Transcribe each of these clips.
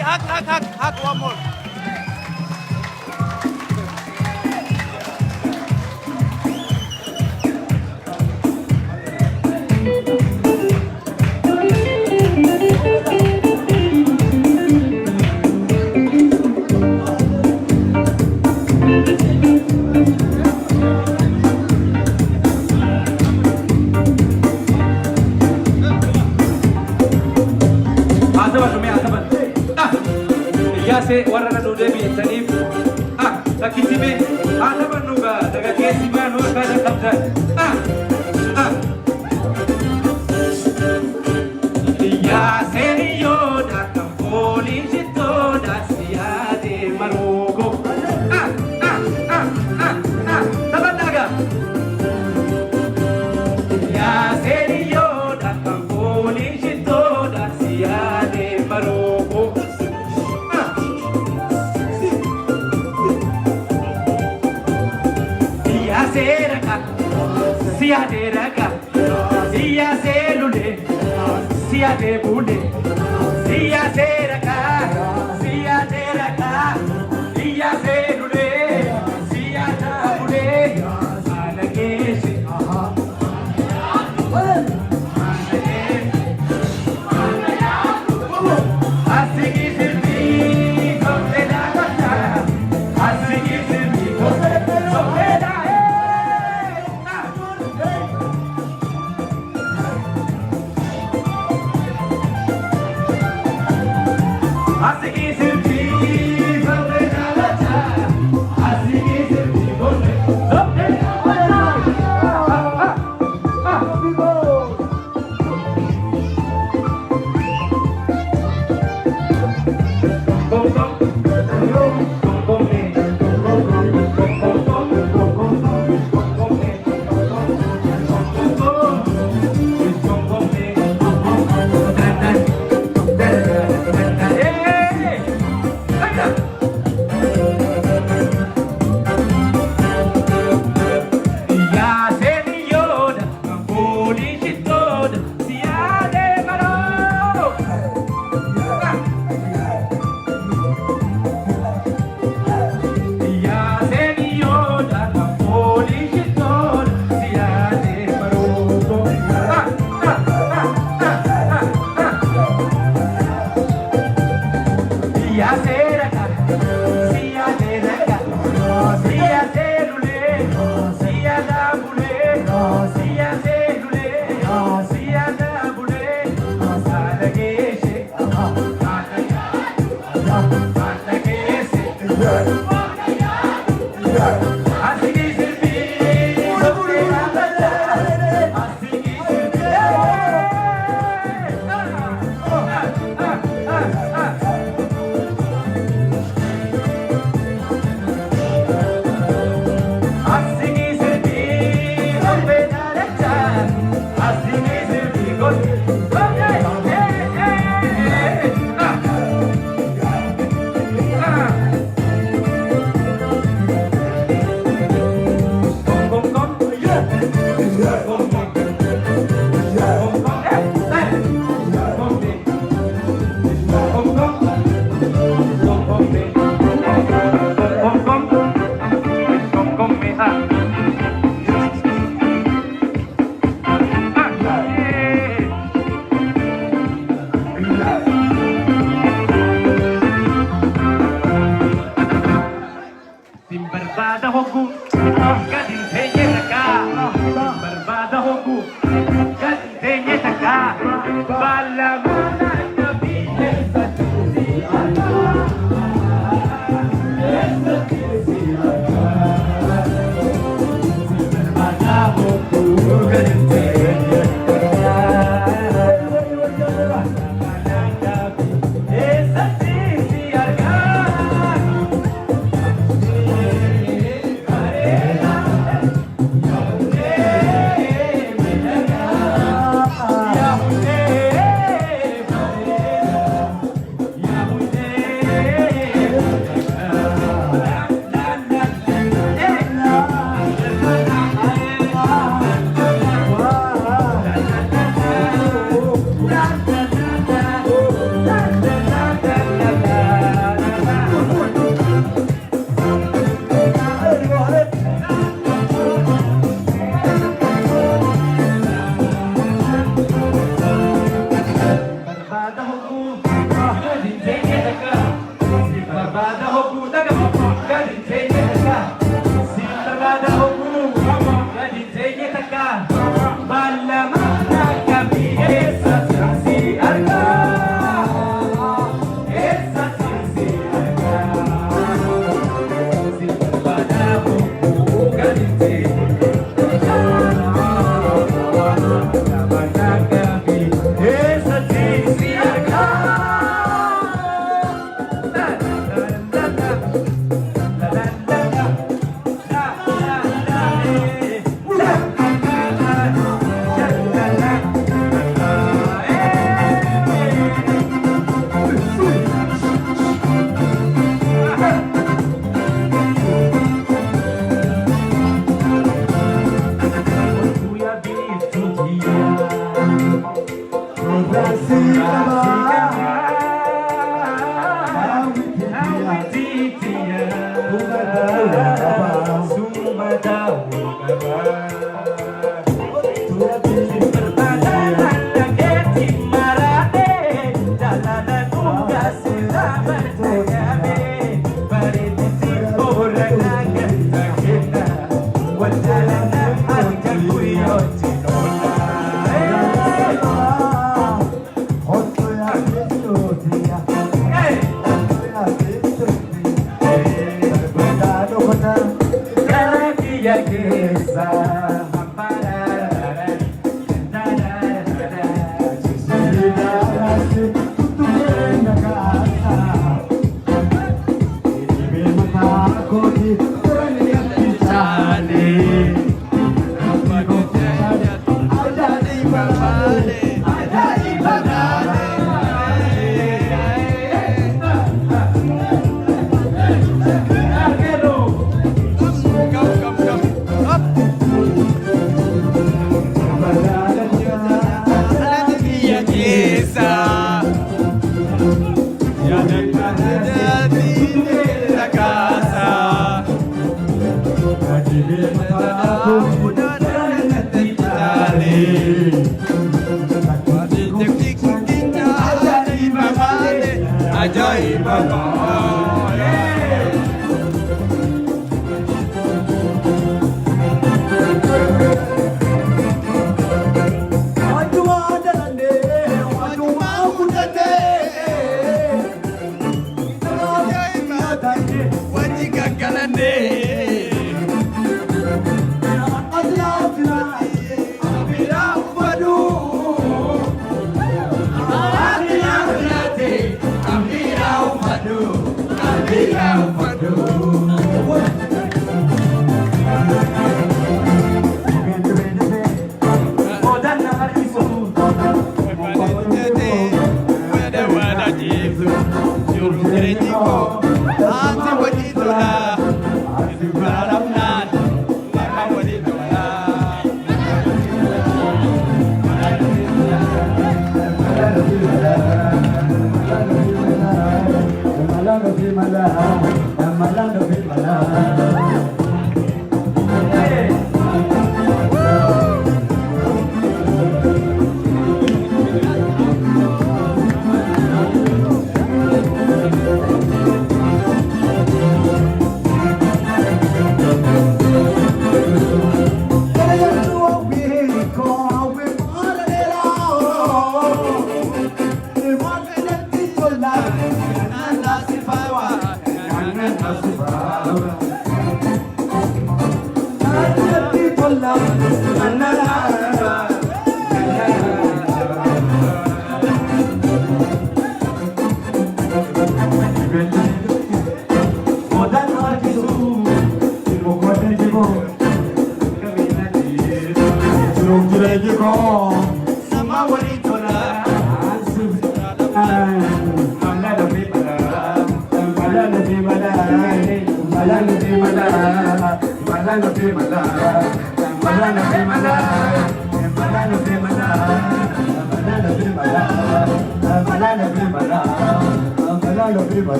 hug one more. Se warra kan udah biasa nih, lagi sih be, ada manuga, daga kesi manu kada kabda, ya serio datang polisi to dasia de marugo, tabat daga, ya serio datang polisi to dasia de marugo. Sia de raga, sia selule, sia de bude, sia de raga, sia de raga, sia selule, sia de bude, alagesi, asigi sirti, kote da kota, asigi sirti, kote da. Asigi sirti, kote da kota, asigi sirti, kote da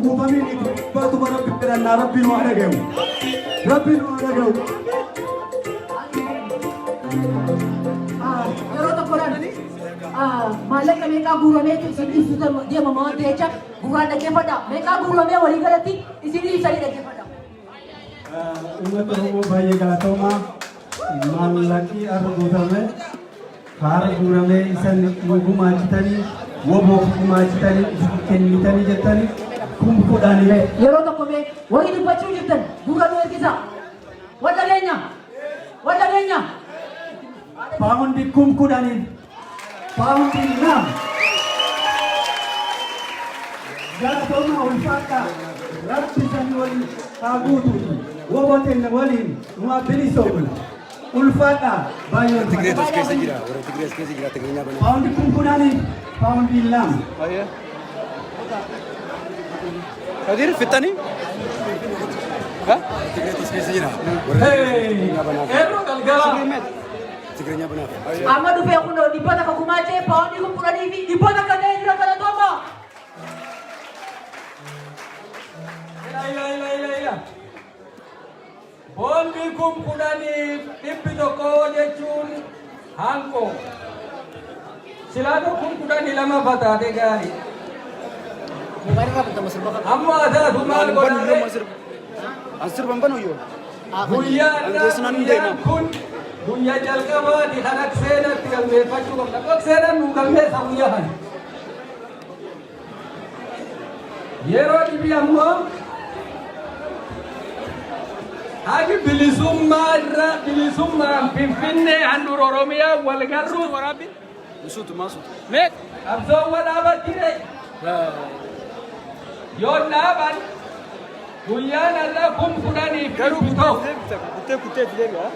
guutamee baatuma rabbi fedhannaa rabbiin waa dhagahu. Rabbiin waa dhagahu. Yeroo tokkodhaan maallaqa meeqaa guuramee isin ibsuuta deemamaa waan ta'echa gurraan dhaggeeffadha. Meeqaa guuramee walii galatti isin ibsanii dhaggeeffadha. Uummata Oromoo baay'ee galatoomaa maallaqi har'a guutame haara guuramee isan gumaachitanii woboof gumaachitanii kennitanii jettanii kumkuudhaanii. Yeroo tokko mee walii dubbachuu jirtan gurra nu ergisa. Wal dhageenya. Paundi kumkuudhaanii. Paundi nam. Galatoomaa ulfaataa rabbi sanii waliin haa guutuuti. Woboteen waliin nu abilisoomna. Ulfaataa baay'ee. Tigreetos keessa jira. Warra Tigrees keessa jira. Tigreenya banaa. Paundi kumkuudhaanii. Paundi lam. Kadir fitani? Ha? Tigreetos keessa jira. Eeroo galgala. Tigreenya banaa. Amma dhufee kunoo dhibboota akka gumaachee paawundi kun kudhanii fi dhibboota akka ta'e jira galatooma. Ila. Boombi kun kudhaniif dhibbi tokko jechuun hanqoo. Silaadoo kun kudhanii lama fataate gaarii. Amma ataatu maal godhare? Asir bambanu yoo. Guyyaan kun guyyaa jalqabaati kan akka seenatti galmeeffachuu qabna. Akka seenan nu galmeessa guyyaa kana. Yeroo dhibii ammoo hagi bilisummaan Finfinnee handhuura Oromiyaa wal garuu waraabbi. Musuutu maasuutu. Meeq qabsoowwan dhaabattire yoo dhaaban guyyaan irraa kun kudhaniif Garuu kuttee fideebi'a.